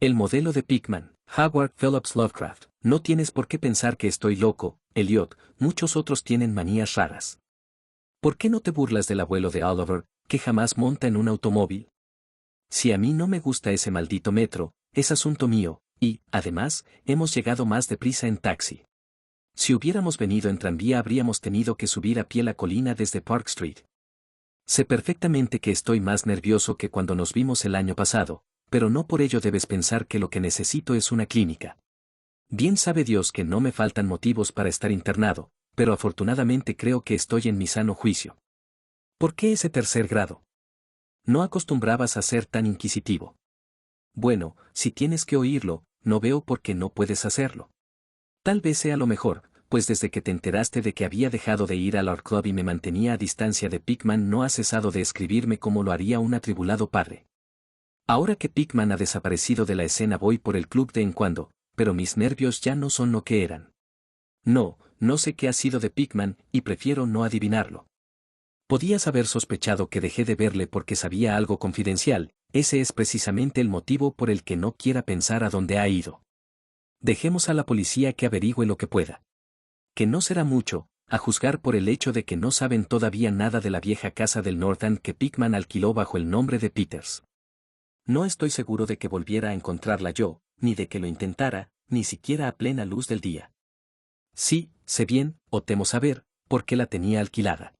El modelo de Pickman, Howard Phillips Lovecraft. No tienes por qué pensar que estoy loco, Elliot, muchos otros tienen manías raras. ¿Por qué no te burlas del abuelo de Oliver, que jamás monta en un automóvil? Si a mí no me gusta ese maldito metro, es asunto mío, y, además, hemos llegado más deprisa en taxi. Si hubiéramos venido en tranvía habríamos tenido que subir a pie la colina desde Park Street. Sé perfectamente que estoy más nervioso que cuando nos vimos el año pasado, pero no por ello debes pensar que lo que necesito es una clínica. Bien sabe Dios que no me faltan motivos para estar internado, pero afortunadamente creo que estoy en mi sano juicio. ¿Por qué ese tercer grado? No acostumbrabas a ser tan inquisitivo. Bueno, si tienes que oírlo, no veo por qué no puedes hacerlo. Tal vez sea lo mejor, pues desde que te enteraste de que había dejado de ir al Art Club y me mantenía a distancia de Pickman no has cesado de escribirme como lo haría un atribulado padre. Ahora que Pickman ha desaparecido de la escena voy por el club de en cuando, pero mis nervios ya no son lo que eran. No sé qué ha sido de Pickman y prefiero no adivinarlo. Podías haber sospechado que dejé de verle porque sabía algo confidencial, ese es precisamente el motivo por el que no quiera pensar a dónde ha ido. Dejemos a la policía que averigüe lo que pueda. Que no será mucho, a juzgar por el hecho de que no saben todavía nada de la vieja casa del North End que Pickman alquiló bajo el nombre de Peters. No estoy seguro de que volviera a encontrarla yo, ni de que lo intentara, ni siquiera a plena luz del día. Sí, sé bien, o temo saber, por qué la tenía alquilada.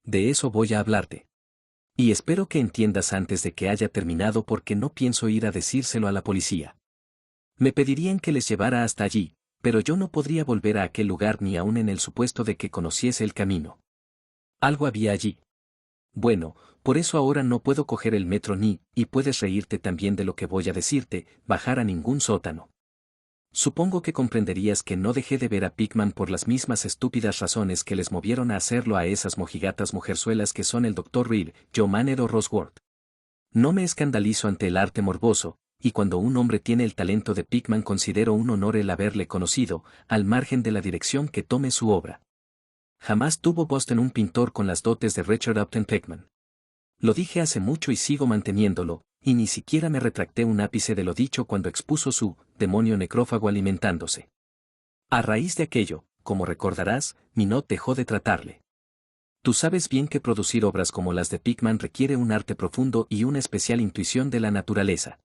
De eso voy a hablarte. Y espero que entiendas antes de que haya terminado porque no pienso ir a decírselo a la policía. Me pedirían que les llevara hasta allí, pero yo no podría volver a aquel lugar ni aun en el supuesto de que conociese el camino. Algo había allí. Bueno, por eso ahora no puedo coger el metro ni, y puedes reírte también de lo que voy a decirte, bajar a ningún sótano. Supongo que comprenderías que no dejé de ver a Pickman por las mismas estúpidas razones que les movieron a hacerlo a esas mojigatas mujerzuelas que son el Dr. Reed, Joe Manner o Rosworth. No me escandalizo ante el arte morboso, y cuando un hombre tiene el talento de Pickman considero un honor el haberle conocido, al margen de la dirección que tome su obra. Jamás tuvo Boston un pintor con las dotes de Richard Upton Pickman. Lo dije hace mucho y sigo manteniéndolo, y ni siquiera me retracté un ápice de lo dicho cuando expuso su demonio necrófago alimentándose. A raíz de aquello, como recordarás, Minot dejó de tratarle. Tú sabes bien que producir obras como las de Pickman requiere un arte profundo y una especial intuición de la naturaleza.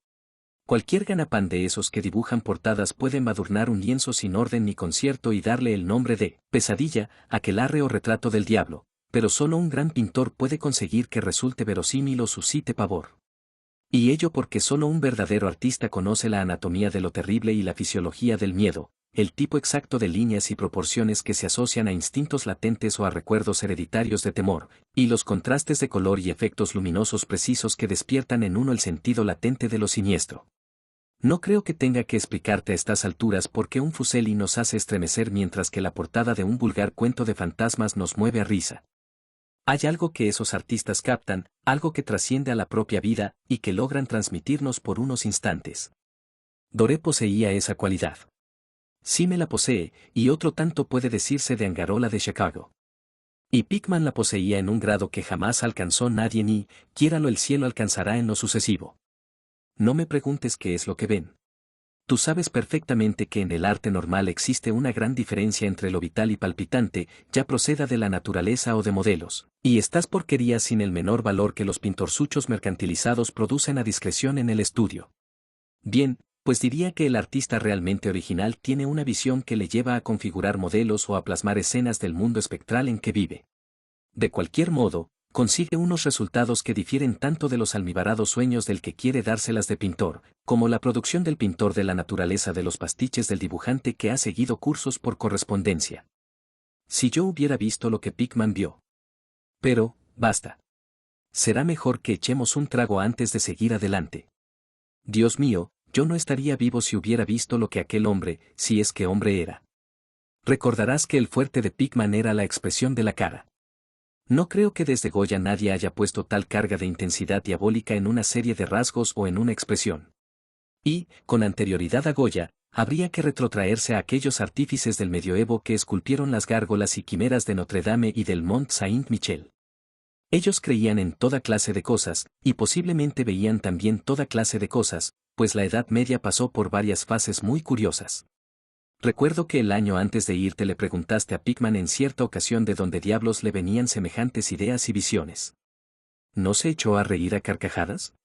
Cualquier ganapán de esos que dibujan portadas puede embadurnar un lienzo sin orden ni concierto y darle el nombre de pesadilla, aquelarre o retrato del diablo, pero solo un gran pintor puede conseguir que resulte verosímil o suscite pavor. Y ello porque solo un verdadero artista conoce la anatomía de lo terrible y la fisiología del miedo, el tipo exacto de líneas y proporciones que se asocian a instintos latentes o a recuerdos hereditarios de temor, y los contrastes de color y efectos luminosos precisos que despiertan en uno el sentido latente de lo siniestro. No creo que tenga que explicarte a estas alturas por qué un Fuseli nos hace estremecer mientras que la portada de un vulgar cuento de fantasmas nos mueve a risa. Hay algo que esos artistas captan, algo que trasciende a la propia vida y que logran transmitirnos por unos instantes. Doré poseía esa cualidad. Sí me la posee, y otro tanto puede decirse de Angarola de Chicago. Y Pickman la poseía en un grado que jamás alcanzó nadie ni, quiéralo el cielo alcanzará en lo sucesivo. No me preguntes qué es lo que ven. Tú sabes perfectamente que en el arte normal existe una gran diferencia entre lo vital y palpitante, ya proceda de la naturaleza o de modelos, y estas porquerías sin el menor valor que los pintorzuchos mercantilizados producen a discreción en el estudio. Bien, pues diría que el artista realmente original tiene una visión que le lleva a configurar modelos o a plasmar escenas del mundo espectral en que vive. De cualquier modo, consigue unos resultados que difieren tanto de los almibarados sueños del que quiere dárselas de pintor, como la producción del pintor de la naturaleza de los pastiches del dibujante que ha seguido cursos por correspondencia. Si yo hubiera visto lo que Pickman vio. Pero, basta. Será mejor que echemos un trago antes de seguir adelante. Dios mío, yo no estaría vivo si hubiera visto lo que aquel hombre, si es que hombre era. Recordarás que el fuerte de Pickman era la expresión de la cara. No creo que desde Goya nadie haya puesto tal carga de intensidad diabólica en una serie de rasgos o en una expresión. Y, con anterioridad a Goya, habría que retrotraerse a aquellos artífices del medioevo que esculpieron las gárgolas y quimeras de Notre Dame y del Mont Saint-Michel. Ellos creían en toda clase de cosas, y posiblemente veían también toda clase de cosas, pues la Edad Media pasó por varias fases muy curiosas. Recuerdo que el año antes de irte le preguntaste a Pickman en cierta ocasión de dónde diablos le venían semejantes ideas y visiones. ¿No se echó a reír a carcajadas?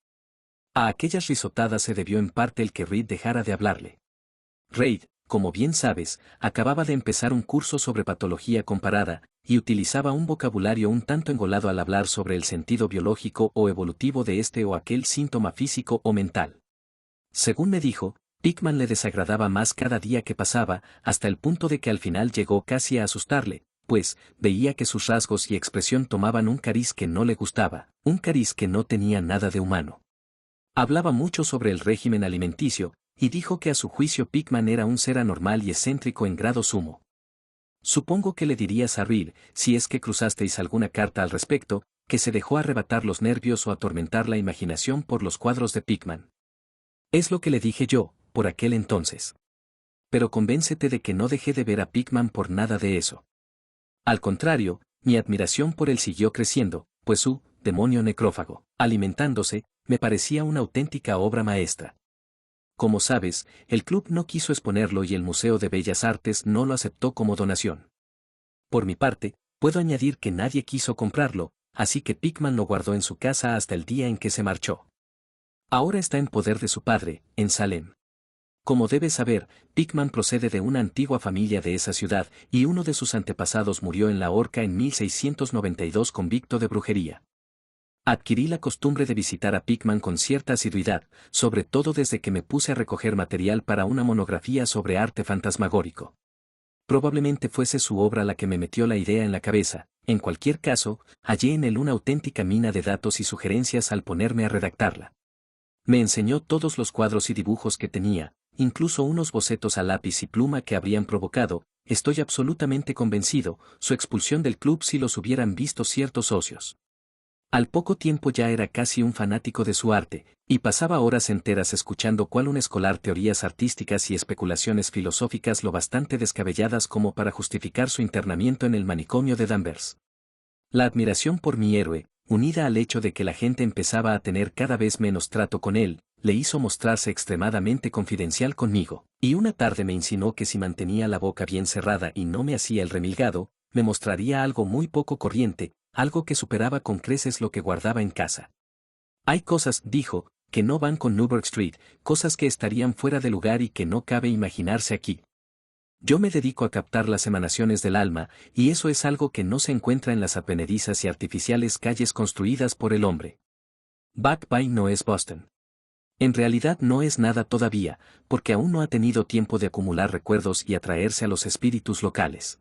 A aquellas risotadas se debió en parte el que Reed dejara de hablarle. Reed, como bien sabes, acababa de empezar un curso sobre patología comparada, y utilizaba un vocabulario un tanto engolado al hablar sobre el sentido biológico o evolutivo de este o aquel síntoma físico o mental. Según me dijo, Pickman le desagradaba más cada día que pasaba, hasta el punto de que al final llegó casi a asustarle, pues veía que sus rasgos y expresión tomaban un cariz que no le gustaba, un cariz que no tenía nada de humano. Hablaba mucho sobre el régimen alimenticio, y dijo que a su juicio Pickman era un ser anormal y excéntrico en grado sumo. Supongo que le dirías a Reed, si es que cruzasteis alguna carta al respecto, que se dejó arrebatar los nervios o atormentar la imaginación por los cuadros de Pickman. Es lo que le dije yo, por aquel entonces. Pero convéncete de que no dejé de ver a Pickman por nada de eso. Al contrario, mi admiración por él siguió creciendo, pues su demonio necrófago, alimentándose, me parecía una auténtica obra maestra. Como sabes, el club no quiso exponerlo y el Museo de Bellas Artes no lo aceptó como donación. Por mi parte, puedo añadir que nadie quiso comprarlo, así que Pickman lo guardó en su casa hasta el día en que se marchó. Ahora está en poder de su padre, en Salem. Como debes saber, Pickman procede de una antigua familia de esa ciudad y uno de sus antepasados murió en la horca en 1692 convicto de brujería. Adquirí la costumbre de visitar a Pickman con cierta asiduidad, sobre todo desde que me puse a recoger material para una monografía sobre arte fantasmagórico. Probablemente fuese su obra la que me metió la idea en la cabeza, en cualquier caso, hallé en él una auténtica mina de datos y sugerencias al ponerme a redactarla. Me enseñó todos los cuadros y dibujos que tenía, incluso unos bocetos a lápiz y pluma que habrían provocado, estoy absolutamente convencido, su expulsión del club si los hubieran visto ciertos socios. Al poco tiempo ya era casi un fanático de su arte, y pasaba horas enteras escuchando cual un escolar teorías artísticas y especulaciones filosóficas lo bastante descabelladas como para justificar su internamiento en el manicomio de Danvers. La admiración por mi héroe, unida al hecho de que la gente empezaba a tener cada vez menos trato con él, le hizo mostrarse extremadamente confidencial conmigo, y una tarde me insinuó que si mantenía la boca bien cerrada y no me hacía el remilgado, me mostraría algo muy poco corriente, algo que superaba con creces lo que guardaba en casa. Hay cosas, dijo, que no van con Newburgh Street, cosas que estarían fuera de lugar y que no cabe imaginarse aquí. Yo me dedico a captar las emanaciones del alma, y eso es algo que no se encuentra en las advenedizas y artificiales calles construidas por el hombre. Back Bay no es Boston. En realidad no es nada todavía, porque aún no ha tenido tiempo de acumular recuerdos y atraerse a los espíritus locales.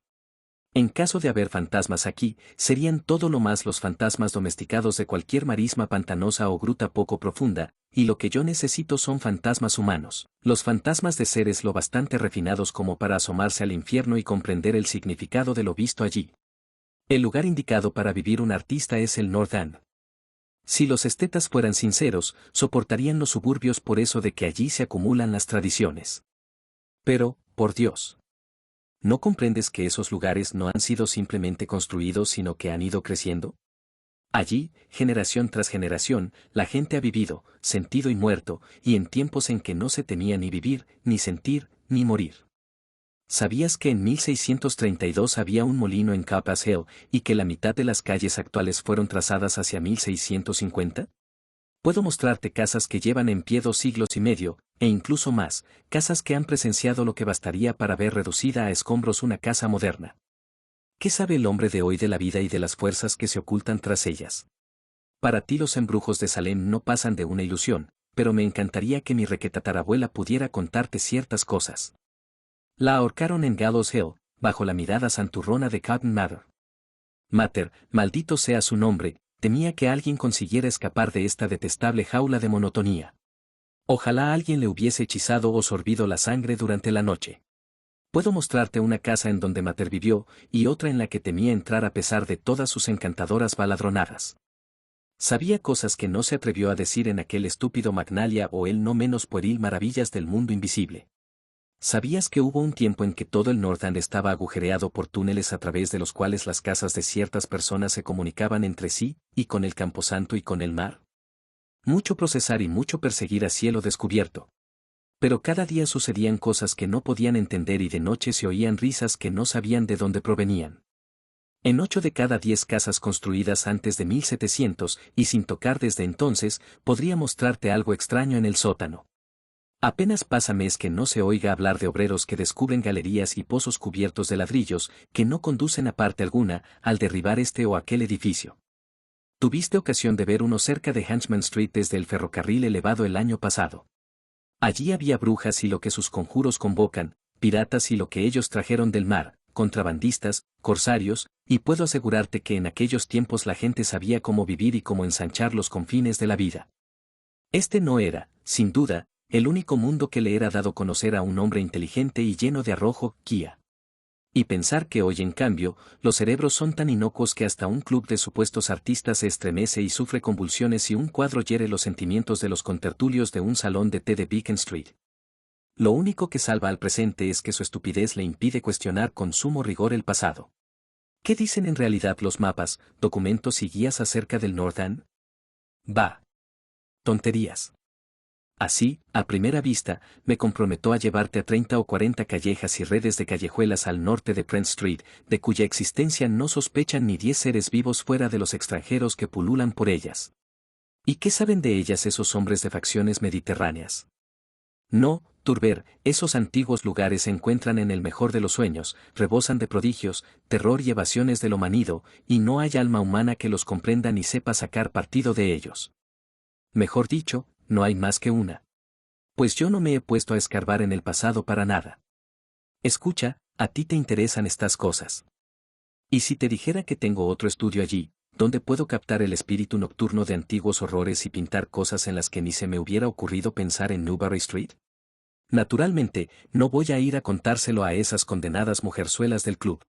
En caso de haber fantasmas aquí, serían todo lo más los fantasmas domesticados de cualquier marisma pantanosa o gruta poco profunda, y lo que yo necesito son fantasmas humanos, los fantasmas de seres lo bastante refinados como para asomarse al infierno y comprender el significado de lo visto allí. El lugar indicado para vivir un artista es el North End. Si los estetas fueran sinceros, soportarían los suburbios por eso de que allí se acumulan las tradiciones. Pero, por Dios. ¿No comprendes que esos lugares no han sido simplemente construidos sino que han ido creciendo? Allí, generación tras generación, la gente ha vivido, sentido y muerto, y en tiempos en que no se temía ni vivir, ni sentir, ni morir. ¿Sabías que en 1632 había un molino en Capas Hill y que la mitad de las calles actuales fueron trazadas hacia 1650? Puedo mostrarte casas que llevan en pie 2 siglos y medio, e incluso más, casas que han presenciado lo que bastaría para ver reducida a escombros una casa moderna. ¿Qué sabe el hombre de hoy de la vida y de las fuerzas que se ocultan tras ellas? Para ti los embrujos de Salem no pasan de una ilusión, pero me encantaría que mi requetatarabuela pudiera contarte ciertas cosas. La ahorcaron en Gallows Hill, bajo la mirada santurrona de Cotton Mather. Mather, maldito sea su nombre, temía que alguien consiguiera escapar de esta detestable jaula de monotonía. Ojalá alguien le hubiese hechizado o sorbido la sangre durante la noche. Puedo mostrarte una casa en donde Mather vivió, y otra en la que temía entrar a pesar de todas sus encantadoras baladronadas. Sabía cosas que no se atrevió a decir en aquel estúpido Magnalia o el no menos pueril Maravillas del Mundo Invisible. ¿Sabías que hubo un tiempo en que todo el North End estaba agujereado por túneles a través de los cuales las casas de ciertas personas se comunicaban entre sí, y con el camposanto y con el mar? Mucho procesar y mucho perseguir a cielo descubierto. Pero cada día sucedían cosas que no podían entender y de noche se oían risas que no sabían de dónde provenían. En 8 de cada 10 casas construidas antes de 1700 y sin tocar desde entonces, podría mostrarte algo extraño en el sótano. Apenas pasa mes que no se oiga hablar de obreros que descubren galerías y pozos cubiertos de ladrillos que no conducen a parte alguna al derribar este o aquel edificio. Tuviste ocasión de ver uno cerca de Huntsman Street desde el ferrocarril elevado el año pasado. Allí había brujas y lo que sus conjuros convocan, piratas y lo que ellos trajeron del mar, contrabandistas, corsarios, y puedo asegurarte que en aquellos tiempos la gente sabía cómo vivir y cómo ensanchar los confines de la vida. Este no era, sin duda, el único mundo que le era dado conocer a un hombre inteligente y lleno de arrojo, Kia. Y pensar que hoy en cambio, los cerebros son tan inocuos que hasta un club de supuestos artistas se estremece y sufre convulsiones y un cuadro hiere los sentimientos de los contertulios de un salón de té de Beacon Street. Lo único que salva al presente es que su estupidez le impide cuestionar con sumo rigor el pasado. ¿Qué dicen en realidad los mapas, documentos y guías acerca del North End? Bah. Tonterías. Así, a primera vista, me comprometo a llevarte a 30 o 40 callejas y redes de callejuelas al norte de Prince Street, de cuya existencia no sospechan ni 10 seres vivos fuera de los extranjeros que pululan por ellas. ¿Y qué saben de ellas esos hombres de facciones mediterráneas? No, Turber, esos antiguos lugares se encuentran en el mejor de los sueños, rebosan de prodigios, terror y evasiones de lo manido, y no hay alma humana que los comprenda ni sepa sacar partido de ellos. Mejor dicho, no hay más que una. Pues yo no me he puesto a escarbar en el pasado para nada. Escucha, a ti te interesan estas cosas. ¿Y si te dijera que tengo otro estudio allí, donde puedo captar el espíritu nocturno de antiguos horrores y pintar cosas en las que ni se me hubiera ocurrido pensar en Newbury Street? Naturalmente, no voy a ir a contárselo a esas condenadas mujerzuelas del club.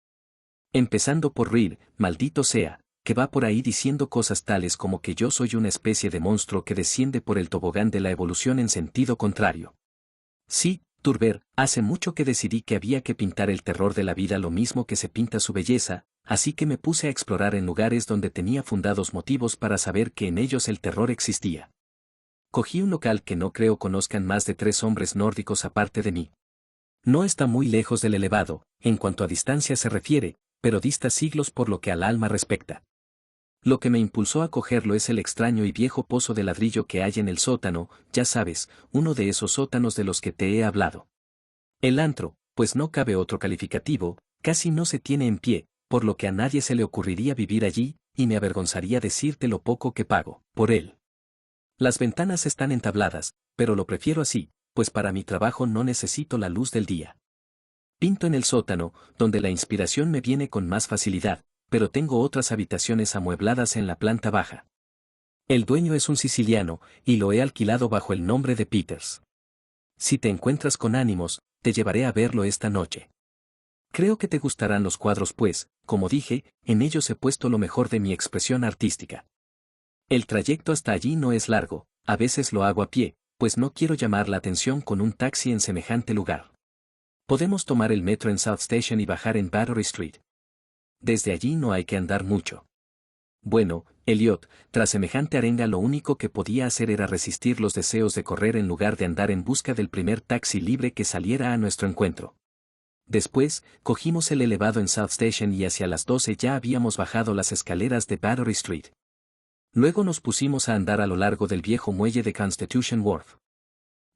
Empezando por Reed, maldito sea, que va por ahí diciendo cosas tales como que yo soy una especie de monstruo que desciende por el tobogán de la evolución en sentido contrario. Sí, Turber, hace mucho que decidí que había que pintar el terror de la vida lo mismo que se pinta su belleza, así que me puse a explorar en lugares donde tenía fundados motivos para saber que en ellos el terror existía. Cogí un local que no creo conozcan más de 3 hombres nórdicos aparte de mí. No está muy lejos del elevado, en cuanto a distancia se refiere, pero dista siglos por lo que al alma respecta. Lo que me impulsó a cogerlo es el extraño y viejo pozo de ladrillo que hay en el sótano, ya sabes, uno de esos sótanos de los que te he hablado. El antro, pues no cabe otro calificativo, casi no se tiene en pie, por lo que a nadie se le ocurriría vivir allí, y me avergonzaría decirte lo poco que pago por él. Las ventanas están entabladas, pero lo prefiero así, pues para mi trabajo no necesito la luz del día. Pinto en el sótano, donde la inspiración me viene con más facilidad, pero tengo otras habitaciones amuebladas en la planta baja. El dueño es un siciliano, y lo he alquilado bajo el nombre de Peters. Si te encuentras con ánimos, te llevaré a verlo esta noche. Creo que te gustarán los cuadros pues, como dije, en ellos he puesto lo mejor de mi expresión artística. El trayecto hasta allí no es largo, a veces lo hago a pie, pues no quiero llamar la atención con un taxi en semejante lugar. Podemos tomar el metro en South Station y bajar en Battery Street. Desde allí no hay que andar mucho. Bueno, Elliot, tras semejante arenga lo único que podía hacer era resistir los deseos de correr en lugar de andar en busca del primer taxi libre que saliera a nuestro encuentro. Después, cogimos el elevado en South Station y hacia las 12 ya habíamos bajado las escaleras de Battery Street. Luego nos pusimos a andar a lo largo del viejo muelle de Constitution Wharf.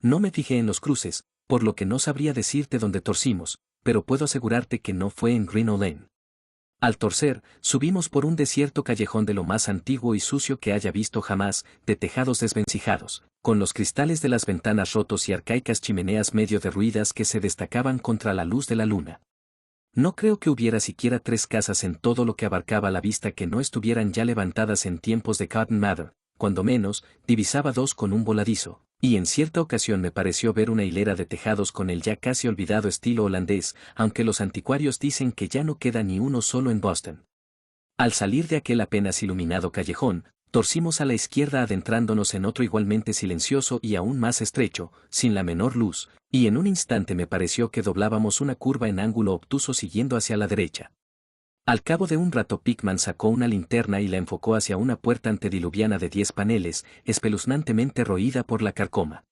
No me fijé en los cruces, por lo que no sabría decirte dónde torcimos, pero puedo asegurarte que no fue en Greenough Lane. Al torcer, subimos por un desierto callejón de lo más antiguo y sucio que haya visto jamás, de tejados desvencijados, con los cristales de las ventanas rotos y arcaicas chimeneas medio derruidas que se destacaban contra la luz de la luna. No creo que hubiera siquiera 3 casas en todo lo que abarcaba la vista que no estuvieran ya levantadas en tiempos de Cotton Mather, cuando menos, divisaba 2 con un voladizo, y en cierta ocasión me pareció ver una hilera de tejados con el ya casi olvidado estilo holandés, aunque los anticuarios dicen que ya no queda ni uno solo en Boston. Al salir de aquel apenas iluminado callejón, torcimos a la izquierda adentrándonos en otro igualmente silencioso y aún más estrecho, sin la menor luz, y en un instante me pareció que doblábamos una curva en ángulo obtuso siguiendo hacia la derecha. Al cabo de un rato Pickman sacó una linterna y la enfocó hacia una puerta antediluviana de 10 paneles, espeluznantemente roída por la carcoma.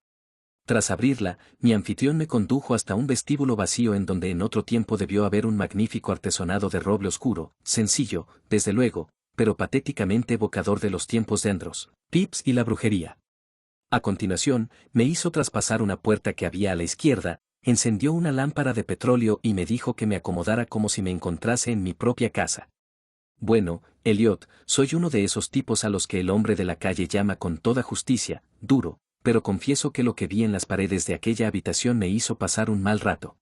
Tras abrirla, mi anfitrión me condujo hasta un vestíbulo vacío en donde en otro tiempo debió haber un magnífico artesonado de roble oscuro, sencillo, desde luego, pero patéticamente evocador de los tiempos de Andros, Pips y la brujería. A continuación, me hizo traspasar una puerta que había a la izquierda, encendió una lámpara de petróleo y me dijo que me acomodara como si me encontrase en mi propia casa. Bueno, Elliot, soy uno de esos tipos a los que el hombre de la calle llama con toda justicia, duro, pero confieso que lo que vi en las paredes de aquella habitación me hizo pasar un mal rato.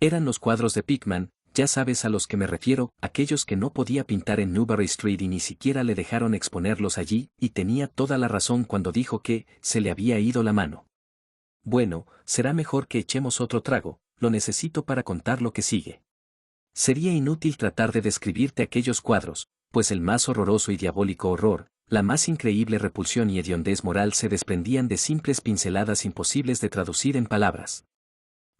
Eran los cuadros de Pickman, ya sabes a los que me refiero, aquellos que no podía pintar en Newbury Street y ni siquiera le dejaron exponerlos allí, y tenía toda la razón cuando dijo que se le había ido la mano. Bueno, será mejor que echemos otro trago, lo necesito para contar lo que sigue. Sería inútil tratar de describirte aquellos cuadros, pues el más horroroso y diabólico horror, la más increíble repulsión y hediondez moral se desprendían de simples pinceladas imposibles de traducir en palabras.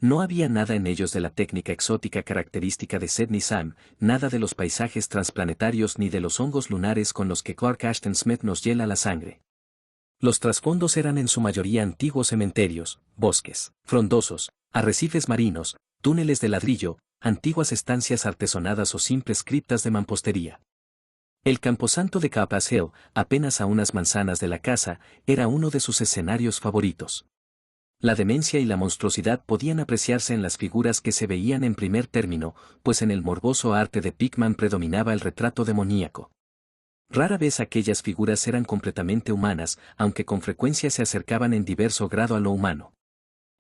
No había nada en ellos de la técnica exótica característica de Sidney Sam, nada de los paisajes transplanetarios ni de los hongos lunares con los que Clark Ashton Smith nos hiela la sangre. Los trasfondos eran en su mayoría antiguos cementerios, bosques frondosos, arrecifes marinos, túneles de ladrillo, antiguas estancias artesonadas o simples criptas de mampostería. El camposanto de Capas Hill, apenas a unas manzanas de la casa, era uno de sus escenarios favoritos. La demencia y la monstruosidad podían apreciarse en las figuras que se veían en primer término, pues en el morboso arte de Pickman predominaba el retrato demoníaco. Rara vez aquellas figuras eran completamente humanas, aunque con frecuencia se acercaban en diverso grado a lo humano.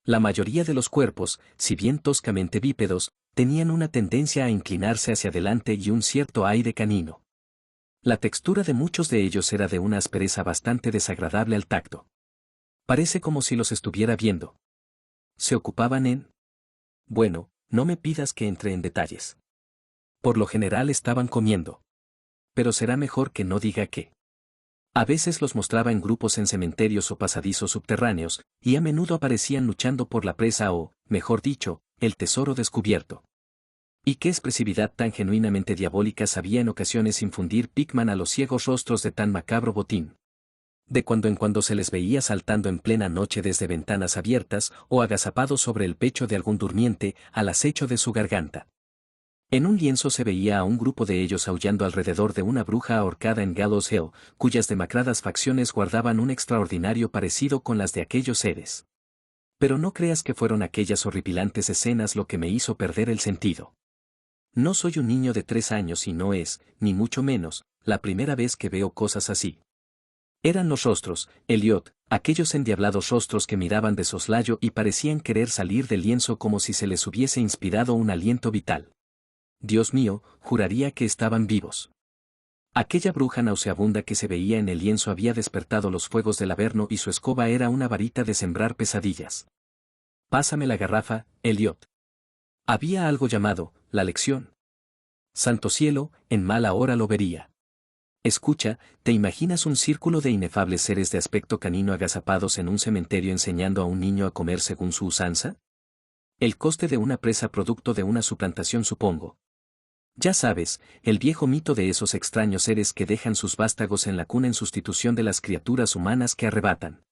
La mayoría de los cuerpos, si bien toscamente bípedos, tenían una tendencia a inclinarse hacia adelante y un cierto aire canino. La textura de muchos de ellos era de una aspereza bastante desagradable al tacto. Parece como si los estuviera viendo. ¿Se ocupaban en? Bueno, no me pidas que entre en detalles. Por lo general estaban comiendo. Pero será mejor que no diga qué. A veces los mostraba en grupos en cementerios o pasadizos subterráneos, y a menudo aparecían luchando por la presa o, mejor dicho, el tesoro descubierto. Y qué expresividad tan genuinamente diabólica sabía en ocasiones infundir Pickman a los ciegos rostros de tan macabro botín. De cuando en cuando se les veía saltando en plena noche desde ventanas abiertas o agazapados sobre el pecho de algún durmiente al acecho de su garganta. En un lienzo se veía a un grupo de ellos aullando alrededor de una bruja ahorcada en Gallows Hill, cuyas demacradas facciones guardaban un extraordinario parecido con las de aquellos seres. Pero no creas que fueron aquellas horripilantes escenas lo que me hizo perder el sentido. No soy un niño de 3 años y no es, ni mucho menos, la primera vez que veo cosas así. Eran los rostros, Elliot, aquellos endiablados rostros que miraban de soslayo y parecían querer salir del lienzo como si se les hubiese inspirado un aliento vital. Dios mío, juraría que estaban vivos. Aquella bruja nauseabunda que se veía en el lienzo había despertado los fuegos del Averno y su escoba era una varita de sembrar pesadillas. Pásame la garrafa, Elliot. Había algo llamado, la lección. Santo cielo, en mala hora lo vería. Escucha, ¿te imaginas un círculo de inefables seres de aspecto canino agazapados en un cementerio enseñando a un niño a comer según su usanza? El coste de una presa producto de una suplantación supongo. Ya sabes, el viejo mito de esos extraños seres que dejan sus vástagos en la cuna en sustitución de las criaturas humanas que arrebatan.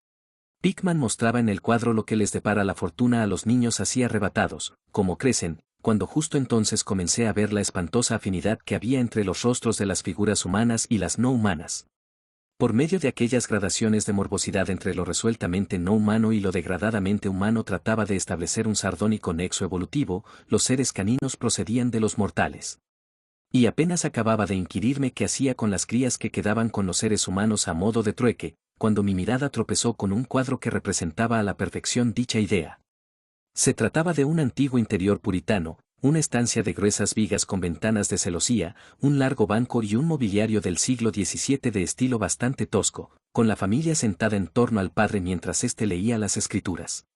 Pickman mostraba en el cuadro lo que les depara la fortuna a los niños así arrebatados, como crecen, cuando justo entonces comencé a ver la espantosa afinidad que había entre los rostros de las figuras humanas y las no humanas. Por medio de aquellas gradaciones de morbosidad entre lo resueltamente no humano y lo degradadamente humano trataba de establecer un sardónico nexo evolutivo, los seres caninos procedían de los mortales. Y apenas acababa de inquirirme qué hacía con las crías que quedaban con los seres humanos a modo de trueque, cuando mi mirada tropezó con un cuadro que representaba a la perfección dicha idea. Se trataba de un antiguo interior puritano, una estancia de gruesas vigas con ventanas de celosía, un largo banco y un mobiliario del siglo XVII de estilo bastante tosco, con la familia sentada en torno al padre mientras éste leía las escrituras.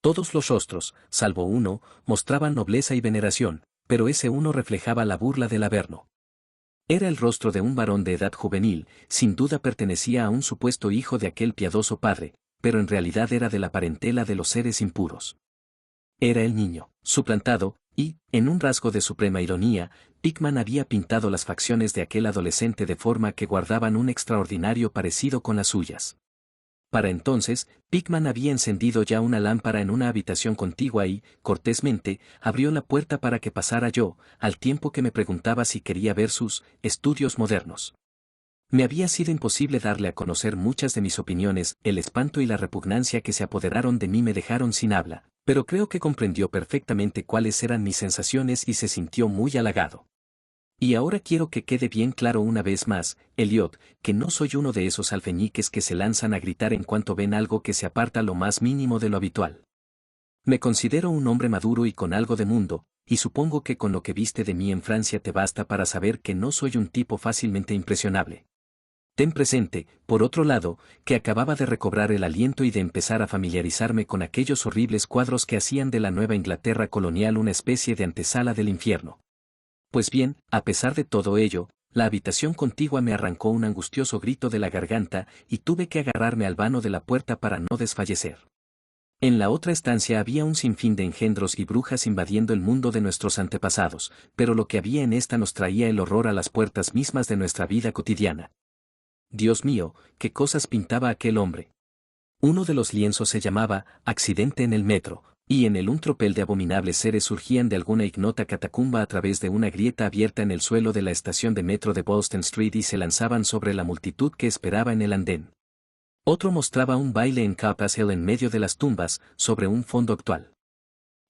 Todos los rostros, salvo uno, mostraban nobleza y veneración, pero ese uno reflejaba la burla del Averno. Era el rostro de un varón de edad juvenil, sin duda pertenecía a un supuesto hijo de aquel piadoso padre, pero en realidad era de la parentela de los seres impuros. Era el niño, suplantado, y, en un rasgo de suprema ironía, Pickman había pintado las facciones de aquel adolescente de forma que guardaban un extraordinario parecido con las suyas. Para entonces, Pickman había encendido ya una lámpara en una habitación contigua y, cortésmente, abrió la puerta para que pasara yo, al tiempo que me preguntaba si quería ver sus estudios modernos. Me había sido imposible darle a conocer muchas de mis opiniones, el espanto y la repugnancia que se apoderaron de mí me dejaron sin habla, pero creo que comprendió perfectamente cuáles eran mis sensaciones y se sintió muy halagado. Y ahora quiero que quede bien claro una vez más, Elliot, que no soy uno de esos alfeñiques que se lanzan a gritar en cuanto ven algo que se aparta lo más mínimo de lo habitual. Me considero un hombre maduro y con algo de mundo, y supongo que con lo que viste de mí en Francia te basta para saber que no soy un tipo fácilmente impresionable. Ten presente, por otro lado, que acababa de recobrar el aliento y de empezar a familiarizarme con aquellos horribles cuadros que hacían de la Nueva Inglaterra colonial una especie de antesala del infierno. Pues bien, a pesar de todo ello, la habitación contigua me arrancó un angustioso grito de la garganta y tuve que agarrarme al vano de la puerta para no desfallecer. En la otra estancia había un sinfín de engendros y brujas invadiendo el mundo de nuestros antepasados, pero lo que había en esta nos traía el horror a las puertas mismas de nuestra vida cotidiana. Dios mío, qué cosas pintaba aquel hombre. Uno de los lienzos se llamaba Accidente en el metro, y en él un tropel de abominables seres surgían de alguna ignota catacumba a través de una grieta abierta en el suelo de la estación de metro de Boston Street y se lanzaban sobre la multitud que esperaba en el andén. Otro mostraba un baile en Capas Hill en medio de las tumbas, sobre un fondo actual.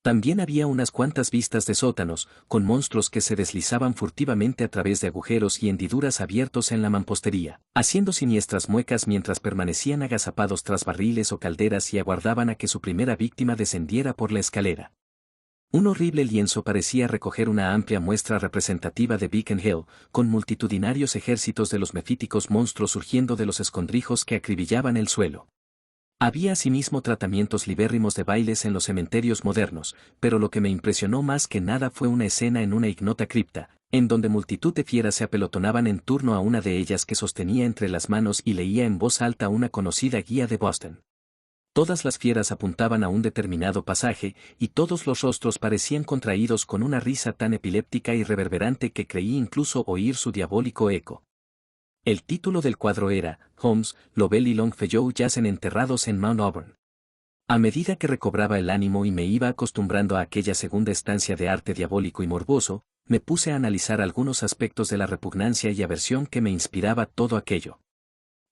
También había unas cuantas vistas de sótanos, con monstruos que se deslizaban furtivamente a través de agujeros y hendiduras abiertos en la mampostería, haciendo siniestras muecas mientras permanecían agazapados tras barriles o calderas y aguardaban a que su primera víctima descendiera por la escalera. Un horrible lienzo parecía recoger una amplia muestra representativa de Beacon Hill, con multitudinarios ejércitos de los mefíticos monstruos surgiendo de los escondrijos que acribillaban el suelo. Había asimismo tratamientos libérrimos de bailes en los cementerios modernos, pero lo que me impresionó más que nada fue una escena en una ignota cripta, en donde multitud de fieras se apelotonaban en torno a una de ellas que sostenía entre las manos y leía en voz alta una conocida guía de Boston. Todas las fieras apuntaban a un determinado pasaje, y todos los rostros parecían contraídos con una risa tan epiléptica y reverberante que creí incluso oír su diabólico eco. El título del cuadro era, Holmes, Lovell y Longfellow yacen enterrados en Mount Auburn. A medida que recobraba el ánimo y me iba acostumbrando a aquella segunda estancia de arte diabólico y morboso, me puse a analizar algunos aspectos de la repugnancia y aversión que me inspiraba todo aquello.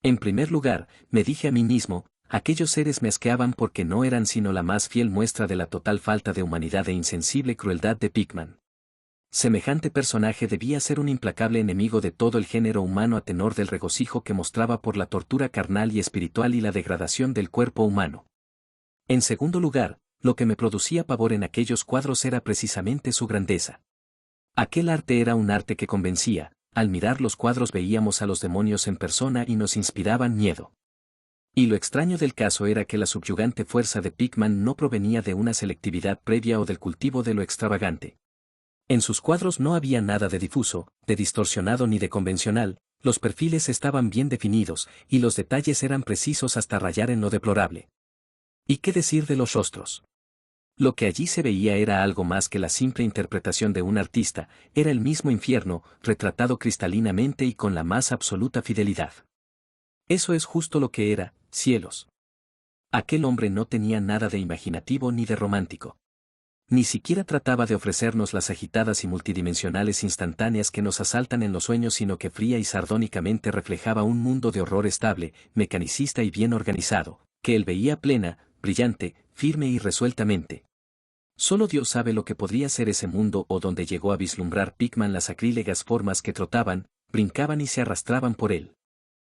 En primer lugar, me dije a mí mismo, aquellos seres me asqueaban porque no eran sino la más fiel muestra de la total falta de humanidad e insensible crueldad de Pickman. Semejante personaje debía ser un implacable enemigo de todo el género humano a tenor del regocijo que mostraba por la tortura carnal y espiritual y la degradación del cuerpo humano. En segundo lugar, lo que me producía pavor en aquellos cuadros era precisamente su grandeza. Aquel arte era un arte que convencía, al mirar los cuadros veíamos a los demonios en persona y nos inspiraban miedo. Y lo extraño del caso era que la subyugante fuerza de Pickman no provenía de una selectividad previa o del cultivo de lo extravagante. En sus cuadros no había nada de difuso, de distorsionado ni de convencional, los perfiles estaban bien definidos, y los detalles eran precisos hasta rayar en lo deplorable. ¿Y qué decir de los rostros? Lo que allí se veía era algo más que la simple interpretación de un artista, era el mismo infierno, retratado cristalinamente y con la más absoluta fidelidad. Eso es justo lo que era, cielos. Aquel hombre no tenía nada de imaginativo ni de romántico. Ni siquiera trataba de ofrecernos las agitadas y multidimensionales instantáneas que nos asaltan en los sueños, sino que fría y sardónicamente reflejaba un mundo de horror estable, mecanicista y bien organizado, que él veía plena, brillante, firme y resueltamente. Solo Dios sabe lo que podría ser ese mundo o donde llegó a vislumbrar Pickman las sacrílegas formas que trotaban, brincaban y se arrastraban por él.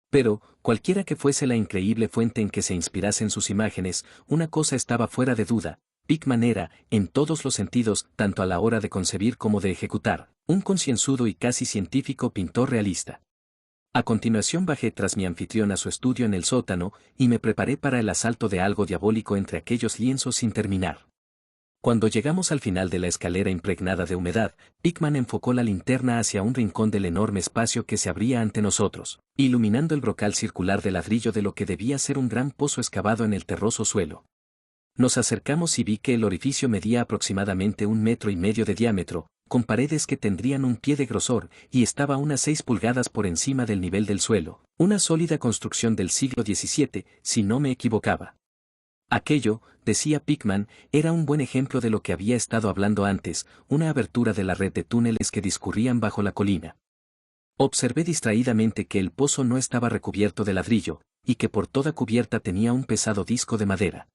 Pero, cualquiera que fuese la increíble fuente en que se inspirasen sus imágenes, una cosa estaba fuera de duda. Pickman era, en todos los sentidos, tanto a la hora de concebir como de ejecutar, un concienzudo y casi científico pintor realista. A continuación bajé tras mi anfitrión a su estudio en el sótano, y me preparé para el asalto de algo diabólico entre aquellos lienzos sin terminar. Cuando llegamos al final de la escalera impregnada de humedad, Pickman enfocó la linterna hacia un rincón del enorme espacio que se abría ante nosotros, iluminando el brocal circular de ladrillo de lo que debía ser un gran pozo excavado en el terroso suelo. Nos acercamos y vi que el orificio medía aproximadamente 1,5 metros de diámetro, con paredes que tendrían un pie de grosor, y estaba unas 6 pulgadas por encima del nivel del suelo, una sólida construcción del siglo XVII, si no me equivocaba. Aquello, decía Pickman, era un buen ejemplo de lo que había estado hablando antes, una abertura de la red de túneles que discurrían bajo la colina. Observé distraídamente que el pozo no estaba recubierto de ladrillo, y que por toda cubierta tenía un pesado disco de madera.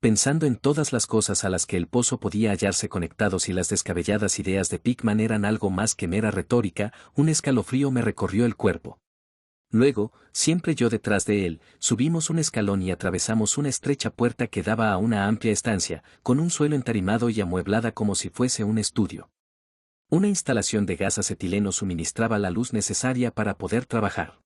Pensando en todas las cosas a las que el pozo podía hallarse conectado si las descabelladas ideas de Pickman eran algo más que mera retórica, un escalofrío me recorrió el cuerpo. Luego, siempre yo detrás de él, subimos un escalón y atravesamos una estrecha puerta que daba a una amplia estancia, con un suelo entarimado y amueblada como si fuese un estudio. Una instalación de gas acetileno suministraba la luz necesaria para poder trabajar.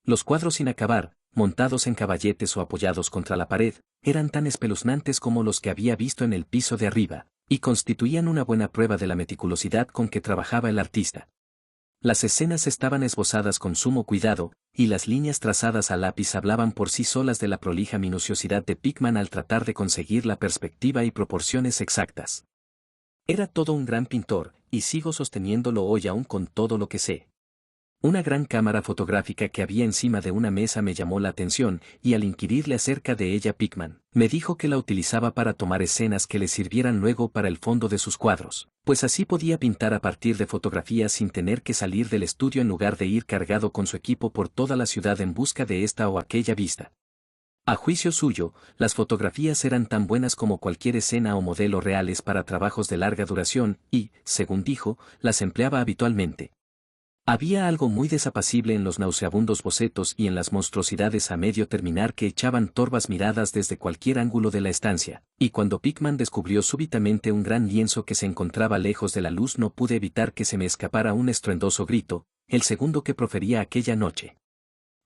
Los cuadros sin acabar, montados en caballetes o apoyados contra la pared, eran tan espeluznantes como los que había visto en el piso de arriba, y constituían una buena prueba de la meticulosidad con que trabajaba el artista. Las escenas estaban esbozadas con sumo cuidado, y las líneas trazadas a lápiz hablaban por sí solas de la prolija minuciosidad de Pickman al tratar de conseguir la perspectiva y proporciones exactas. Era todo un gran pintor, y sigo sosteniéndolo hoy aún con todo lo que sé. Una gran cámara fotográfica que había encima de una mesa me llamó la atención, y al inquirirle acerca de ella Pickman, me dijo que la utilizaba para tomar escenas que le sirvieran luego para el fondo de sus cuadros, pues así podía pintar a partir de fotografías sin tener que salir del estudio en lugar de ir cargado con su equipo por toda la ciudad en busca de esta o aquella vista. A juicio suyo, las fotografías eran tan buenas como cualquier escena o modelo reales para trabajos de larga duración, y, según dijo, las empleaba habitualmente. Había algo muy desapacible en los nauseabundos bocetos y en las monstruosidades a medio terminar que echaban torvas miradas desde cualquier ángulo de la estancia, y cuando Pickman descubrió súbitamente un gran lienzo que se encontraba lejos de la luz no pude evitar que se me escapara un estruendoso grito, el segundo que profería aquella noche.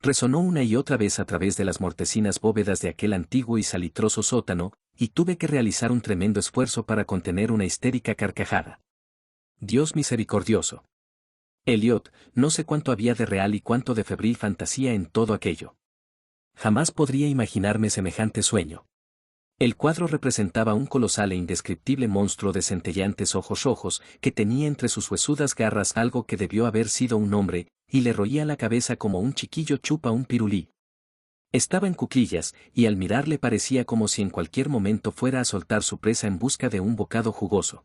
Resonó una y otra vez a través de las mortecinas bóvedas de aquel antiguo y salitroso sótano, y tuve que realizar un tremendo esfuerzo para contener una histérica carcajada. Dios misericordioso. Eliot, no sé cuánto había de real y cuánto de febril fantasía en todo aquello. Jamás podría imaginarme semejante sueño. El cuadro representaba un colosal e indescriptible monstruo de centelleantes ojos rojos, que tenía entre sus huesudas garras algo que debió haber sido un hombre, y le roía la cabeza como un chiquillo chupa un pirulí. Estaba en cuclillas, y al mirarle parecía como si en cualquier momento fuera a soltar su presa en busca de un bocado jugoso.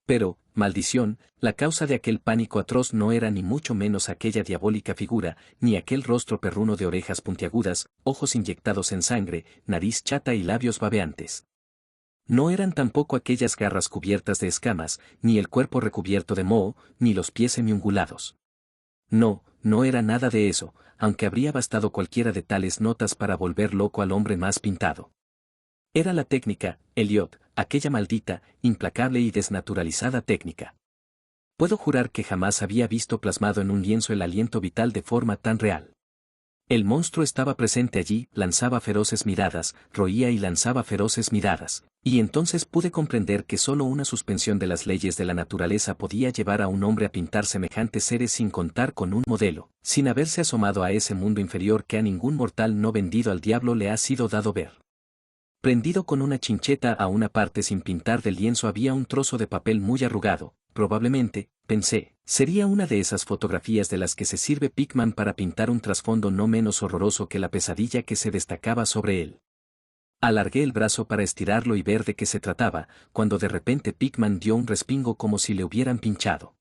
Pero, maldición, la causa de aquel pánico atroz no era ni mucho menos aquella diabólica figura, ni aquel rostro perruno de orejas puntiagudas, ojos inyectados en sangre, nariz chata y labios babeantes. No eran tampoco aquellas garras cubiertas de escamas, ni el cuerpo recubierto de moho, ni los pies semiungulados. No, no era nada de eso, aunque habría bastado cualquiera de tales notas para volver loco al hombre más pintado. Era la técnica, Eliot, aquella maldita, implacable y desnaturalizada técnica. Puedo jurar que jamás había visto plasmado en un lienzo el aliento vital de forma tan real. El monstruo estaba presente allí, lanzaba feroces miradas, roía y lanzaba feroces miradas, y entonces pude comprender que solo una suspensión de las leyes de la naturaleza podía llevar a un hombre a pintar semejantes seres sin contar con un modelo, sin haberse asomado a ese mundo inferior que a ningún mortal no vendido al diablo le ha sido dado ver. Prendido con una chincheta a una parte sin pintar del lienzo había un trozo de papel muy arrugado, probablemente, pensé, sería una de esas fotografías de las que se sirve Pickman para pintar un trasfondo no menos horroroso que la pesadilla que se destacaba sobre él. Alargué el brazo para estirarlo y ver de qué se trataba, cuando de repente Pickman dio un respingo como si le hubieran pinchado.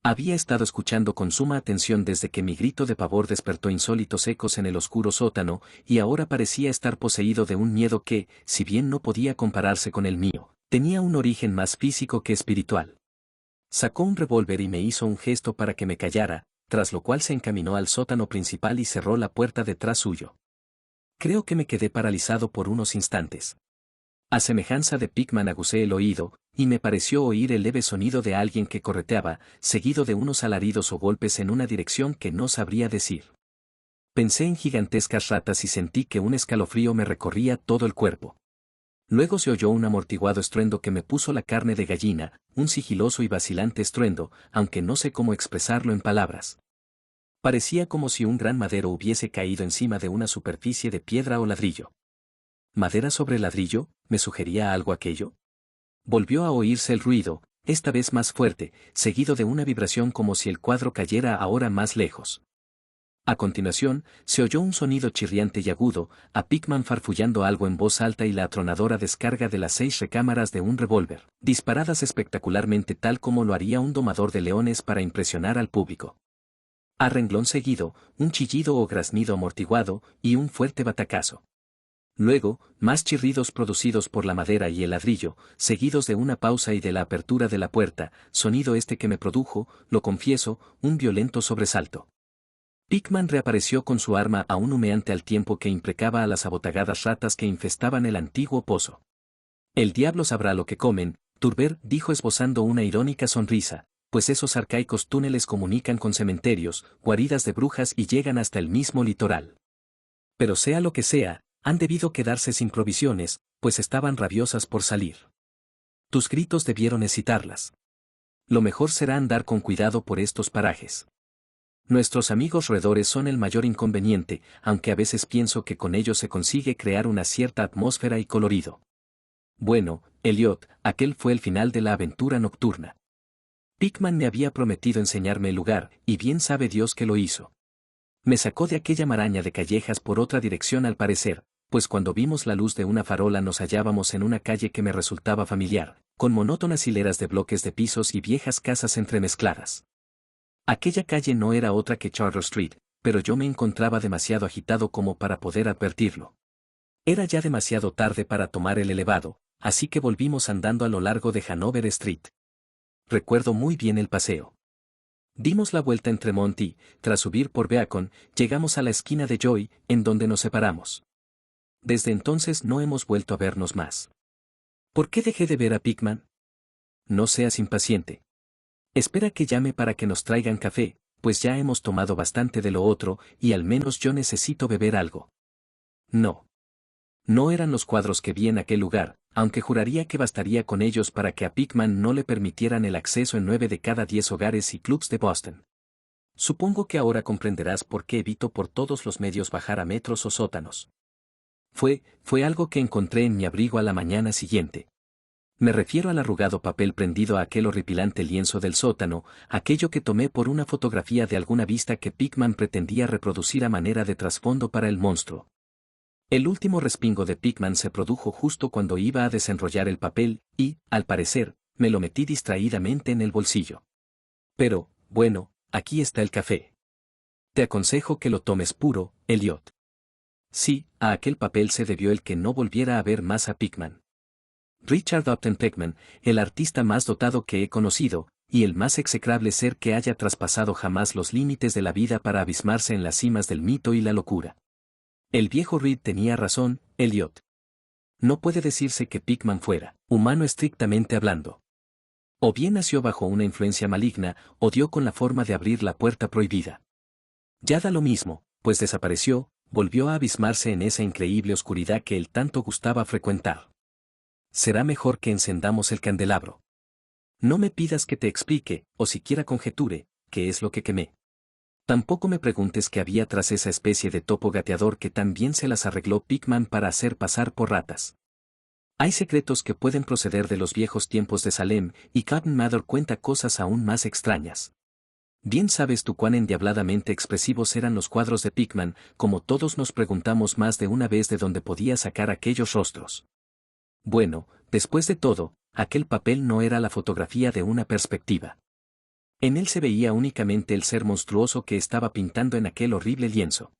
Había estado escuchando con suma atención desde que mi grito de pavor despertó insólitos ecos en el oscuro sótano, y ahora parecía estar poseído de un miedo que, si bien no podía compararse con el mío, tenía un origen más físico que espiritual. Sacó un revólver y me hizo un gesto para que me callara, tras lo cual se encaminó al sótano principal y cerró la puerta detrás suyo. Creo que me quedé paralizado por unos instantes. A semejanza de Pickman aguzé el oído, y me pareció oír el leve sonido de alguien que correteaba, seguido de unos alaridos o golpes en una dirección que no sabría decir. Pensé en gigantescas ratas y sentí que un escalofrío me recorría todo el cuerpo. Luego se oyó un amortiguado estruendo que me puso la carne de gallina, un sigiloso y vacilante estruendo, aunque no sé cómo expresarlo en palabras. Parecía como si un gran madero hubiese caído encima de una superficie de piedra o ladrillo. ¿Madera sobre ladrillo? ¿Me sugería algo aquello? Volvió a oírse el ruido, esta vez más fuerte, seguido de una vibración como si el cuadro cayera ahora más lejos. A continuación, se oyó un sonido chirriante y agudo, a Pickman farfullando algo en voz alta y la atronadora descarga de las 6 recámaras de un revólver, disparadas espectacularmente tal como lo haría un domador de leones para impresionar al público. A renglón seguido, un chillido o graznido amortiguado, y un fuerte batacazo. Luego, más chirridos producidos por la madera y el ladrillo, seguidos de una pausa y de la apertura de la puerta, sonido este que me produjo, lo confieso, un violento sobresalto. Pickman reapareció con su arma aún humeante al tiempo que imprecaba a las abotagadas ratas que infestaban el antiguo pozo. El diablo sabrá lo que comen, Turber dijo esbozando una irónica sonrisa, pues esos arcaicos túneles comunican con cementerios, guaridas de brujas y llegan hasta el mismo litoral. Pero sea lo que sea, han debido quedarse sin provisiones, pues estaban rabiosas por salir. Tus gritos debieron excitarlas. Lo mejor será andar con cuidado por estos parajes. Nuestros amigos roedores son el mayor inconveniente, aunque a veces pienso que con ellos se consigue crear una cierta atmósfera y colorido. Bueno, Elliot, aquel fue el final de la aventura nocturna. Pickman me había prometido enseñarme el lugar, y bien sabe Dios que lo hizo. Me sacó de aquella maraña de callejas por otra dirección al parecer, pues cuando vimos la luz de una farola nos hallábamos en una calle que me resultaba familiar, con monótonas hileras de bloques de pisos y viejas casas entremezcladas. Aquella calle no era otra que Charter Street, pero yo me encontraba demasiado agitado como para poder advertirlo. Era ya demasiado tarde para tomar el elevado, así que volvimos andando a lo largo de Hanover Street. Recuerdo muy bien el paseo. Dimos la vuelta en Tremont y, tras subir por Beacon, llegamos a la esquina de Joy, en donde nos separamos. Desde entonces no hemos vuelto a vernos más. ¿Por qué dejé de ver a Pickman? No seas impaciente. Espera que llame para que nos traigan café, pues ya hemos tomado bastante de lo otro, y al menos yo necesito beber algo. No. No eran los cuadros que vi en aquel lugar, aunque juraría que bastaría con ellos para que a Pickman no le permitieran el acceso en 9 de cada 10 hogares y clubs de Boston. Supongo que ahora comprenderás por qué evito por todos los medios bajar a metros o sótanos. Fue algo que encontré en mi abrigo a la mañana siguiente. Me refiero al arrugado papel prendido a aquel horripilante lienzo del sótano, aquello que tomé por una fotografía de alguna vista que Pickman pretendía reproducir a manera de trasfondo para el monstruo. El último respingo de Pickman se produjo justo cuando iba a desenrollar el papel, y, al parecer, me lo metí distraídamente en el bolsillo. Pero, bueno, aquí está el café. Te aconsejo que lo tomes puro, Elliot. Sí, a aquel papel se debió el que no volviera a ver más a Pickman. Richard Upton Pickman, el artista más dotado que he conocido, y el más execrable ser que haya traspasado jamás los límites de la vida para abismarse en las cimas del mito y la locura. El viejo Reed tenía razón, Elliot. No puede decirse que Pickman fuera humano estrictamente hablando. O bien nació bajo una influencia maligna, o dio con la forma de abrir la puerta prohibida. Ya da lo mismo, pues desapareció, volvió a abismarse en esa increíble oscuridad que él tanto gustaba frecuentar. Será mejor que encendamos el candelabro. No me pidas que te explique, o siquiera conjeture, qué es lo que quemé. Tampoco me preguntes qué había tras esa especie de topo gateador que tan bien se las arregló Pickman para hacer pasar por ratas. Hay secretos que pueden proceder de los viejos tiempos de Salem, y Captain Mather cuenta cosas aún más extrañas. Bien sabes tú cuán endiabladamente expresivos eran los cuadros de Pickman, como todos nos preguntamos más de una vez de dónde podía sacar aquellos rostros. Bueno, después de todo, aquel papel no era la fotografía de una perspectiva. En él se veía únicamente el ser monstruoso que estaba pintando en aquel horrible lienzo.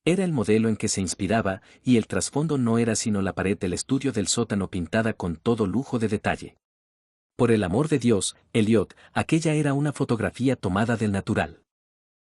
Era el modelo en que se inspiraba, y el trasfondo no era sino la pared del estudio del sótano pintada con todo lujo de detalle. Por el amor de Dios, Elliot, aquella era una fotografía tomada del natural.